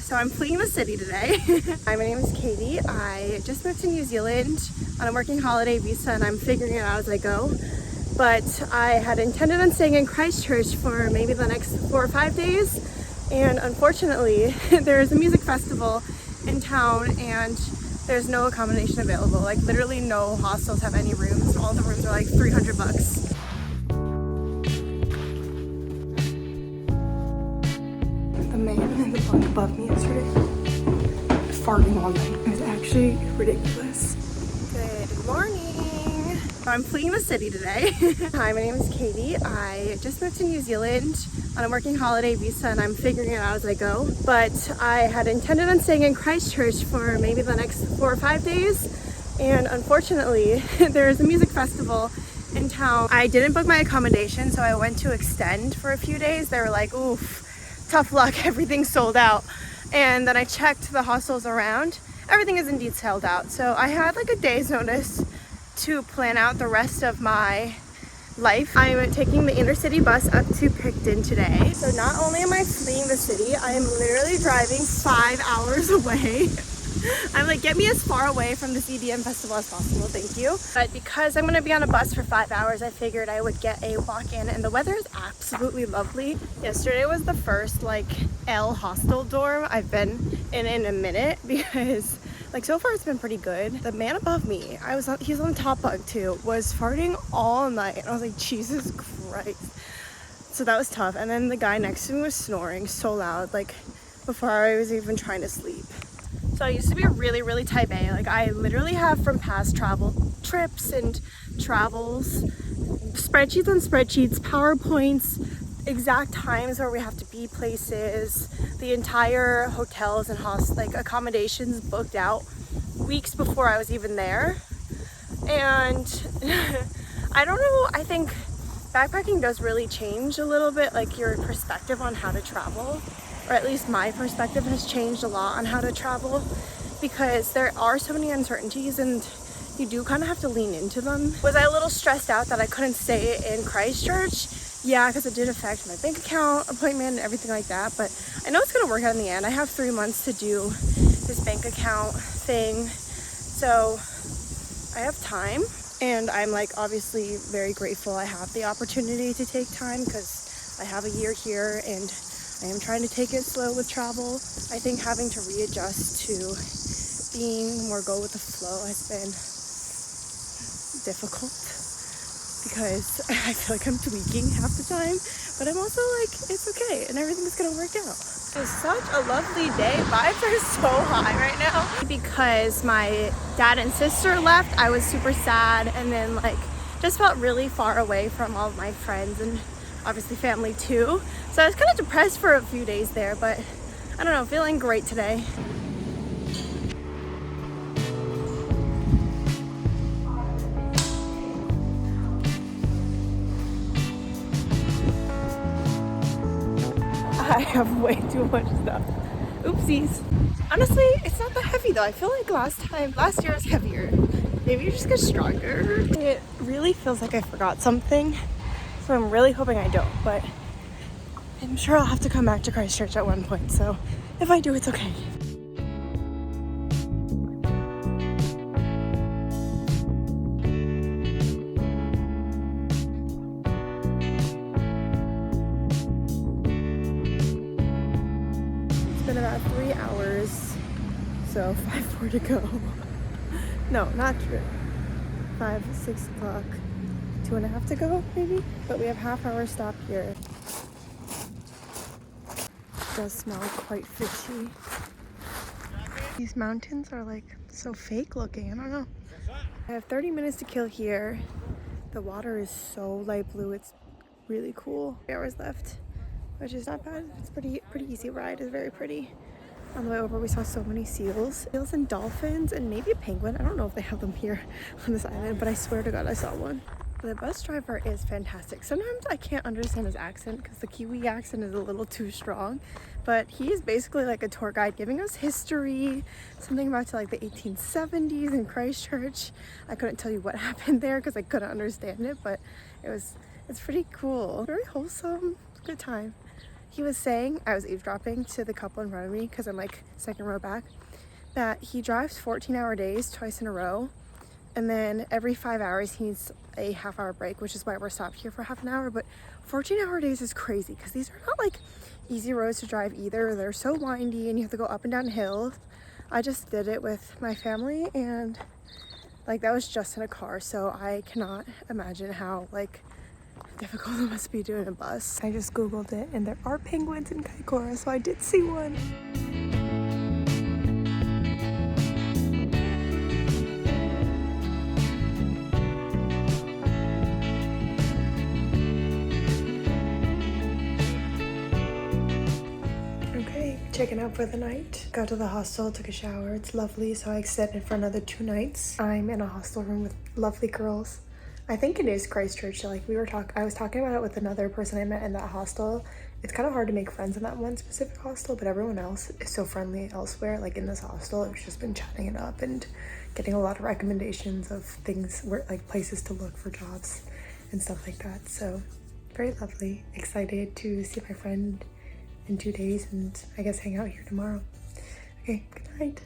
So I'm fleeing the city today. Hi, my name is Katie. I just moved to New Zealand on a working holiday visa and I'm figuring it out as I go. But I had intended on staying in Christchurch for maybe the next 4 or 5 days. And unfortunately, there's a music festival in town and there's no accommodation available. Like literally no hostels have any rooms. All the rooms are like $300. The man in the bunk above me yesterday farting all night. It was actually ridiculous. Good morning. I'm fleeing the city today. Hi, my name is Katie. I just moved to New Zealand on a working holiday visa and I'm figuring it out as I go. But I had intended on staying in Christchurch for maybe the next 4 or 5 days. And unfortunately, there's a music festival in town. I didn't book my accommodation, so I went to extend for a few days. They were like, oof, tough luck, everything's sold out. And then I checked the hostels around. Everything is indeed sold out. So I had like a day's notice to plan out the rest of my life. I'm taking the intercity bus up to Picton today. So not only am I fleeing the city, I am literally driving 5 hours away. I'm like, get me as far away from this EDM festival as possible, thank you. But because I'm gonna be on a bus for 5 hours, I figured I would get a walk-in, and the weather is absolutely lovely. Yesterday was the first like L hostel dorm I've been in a minute because like so far it's been pretty good. The man above me, he's on the top bunk too, was farting all night. And I was like, Jesus Christ. So that was tough. And then the guy next to me was snoring so loud, like before I was even trying to sleep. So I used to be really type A. Like I literally have from past travel trips and travels, spreadsheets on spreadsheets, PowerPoints, exact times where we have to be places, the entire hotels and accommodations booked out weeks before I was even there. And I don't know, I think backpacking does really change a little bit, like your perspective on how to travel. Or at least my perspective has changed a lot on how to travel because there are so many uncertainties and you do kind of have to lean into them. Was I a little stressed out that I couldn't stay in Christchurch? Yeah, because it did affect my bank account appointment and everything like that, but I know it's going to work out in the end. I have 3 months to do this bank account thing, so I have time, and I'm like obviously very grateful I have the opportunity to take time because I have a year here and I am trying to take it slow with travel. I think having to readjust to being more go with the flow has been difficult because I feel like I'm tweaking half the time, but I'm also like, it's okay and everything's gonna work out. It's such a lovely day. Vibes are so high right now. Because my dad and sister left, I was super sad and then like just felt really far away from all of my friends and obviously family too. So I was kind of depressed for a few days there, but I don't know, feeling great today. I have way too much stuff. Oopsies. Honestly, it's not that heavy though. I feel like last year was heavier. Maybe you just get stronger. It really feels like I forgot something. So I'm really hoping I don't, but I'm sure I'll have to come back to Christchurch at one point, so if I do, it's okay. It's been about 3 hours, so 5 more to go. No, not true. 5, 6 o'clock. 2.5 to go, maybe? But we have half-hour stop here. It does smell quite fishy. These mountains are like so fake looking, I don't know. I have 30 minutes to kill here. The water is so light blue, it's really cool. 3 hours left, which is not bad. It's pretty easy ride, it's very pretty. On the way over, we saw so many seals and dolphins and maybe a penguin. I don't know if they have them here on this island, but I swear to God I saw one. The bus driver is fantastic. Sometimes I can't understand his accent because the Kiwi accent is a little too strong, but he is basically like a tour guide giving us history, something about like the 1870s in Christchurch. I couldn't tell you what happened there because I couldn't understand it, but it's pretty cool. Very wholesome, good time. He was saying, I was eavesdropping to the couple in front of me because I'm like second row back, that he drives 14-hour days twice in a row, and then every 5 hours he needs a half-hour break, which is why we're stopped here for half an hour. But 14-hour days is crazy because these are not like easy roads to drive either. They're so windy and you have to go up and down hills. I just did it with my family, and like that was just in a car, so I cannot imagine how like difficult it must be doing a bus. I just googled it and there are penguins in Kaikoura, so I did see one. Checking out for the night. Got to the hostel, took a shower. It's lovely, so I extended for another 2 nights. I'm in a hostel room with lovely girls. I think it is Christchurch. Like I was talking about it with another person I met in that hostel. It's kind of hard to make friends in that one specific hostel, but everyone else is so friendly elsewhere. Like in this hostel, I've just been chatting it up and getting a lot of recommendations of things where like places to look for jobs and stuff like that. So very lovely. Excited to see my friend in 2 days and I guess hang out here tomorrow. Okay, good night.